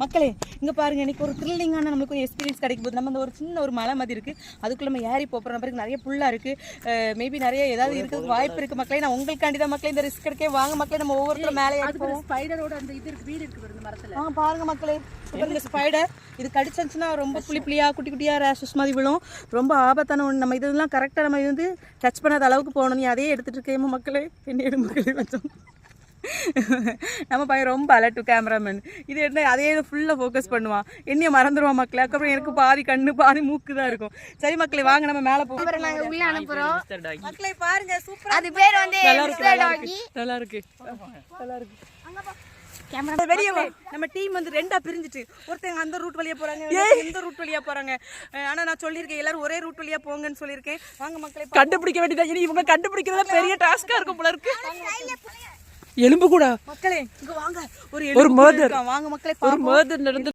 மக்களே இங்கே பாருங்க, இன்னைக்கு ஒரு த்ரில்லிங்கான நம்மளுக்கு ஒரு எக்ஸ்பீரியன்ஸ் கிடைக்கும் போது நம்ம அந்த ஒரு சின்ன ஒரு மலை மாதிரி இருக்குது, அதுக்குள்ளே நம்ம ஏறி போகிறோம். பிறகு நிறைய புல்லாக இருக்குது, மேபி நிறைய ஏதாவது இருக்கிறதுக்கு வாய்ப்பு இருக்குது. மக்களே நான் உங்களுக்காண்டி தான் மக்களே இந்த ரிஸ்க் எடுக்கே வாங்க மக்களே, நம்ம ஒவ்வொருத்தரும் மேலே ஏறி போவோம். ஸ்பைடரோட அந்த இது இருக்கு, வீடு இருக்கு பாருங்க மரத்தில். பாருங்க மக்களே, இந்த ஸ்பைடர் இது கடிச்சிருந்துச்சுன்னா ரொம்ப புளியாக குட்டி குட்டியாக ரேஷஸ் மாதிரி விழும், ரொம்ப ஆபத்தான ஒன்று. நம்ம இதெல்லாம் கரெக்டாக நம்ம இது வந்து டச் பண்ணாத அளவுக்கு போகணும். நீ அதே எடுத்துகிட்டு இருக்கேமா மக்களே, என்ன எடு மக்களே கொஞ்சம். நம்ம பையன் ரொம்ப அலர்ட் கேமராமேன், இது என்ன அதே ஃபுல்லாக ஃபோக்கஸ் பண்ணுவான், என்னைய மறந்துடுவான் மக்களே. அதுக்கப்புறம் எனக்கு பாதி கண்ணு பாதி மூக்கு தான் இருக்கும். சரி மக்களே வாங்க நம்ம மேலே போவோம். உள்ள அனுப்புறோம் மக்களே பாருங்க, சூப்பர். அது பேர் வந்து நல்லா இருக்கு நல்லா இருக்கு. வெளியே நம்ம டீம் வந்து ரெண்டா பிரிஞ்சிட்டு, ஒருத்தங்க அந்த ரூட் வழியா போறாங்க, இந்த ரூட் வழியா போறாங்க. ஆனா நான் சொல்லியிருக்கேன் எல்லாரும் ஒரே ரூட் வழியா போங்கன்னு சொல்லியிருக்கேன். வாங்க மக்களே, கண்டுபிடிக்க வேண்டியதா. இனி இவங்க கண்டுபிடிக்கிறதுல பெரிய டாஸ்கா இருக்கும் போல இருக்கு. எலும்பு கூட மக்களே இங்க வாங்க, ஒரு மர்டர். வாங்க மக்களே, ஒரு மர்டர் நடந்து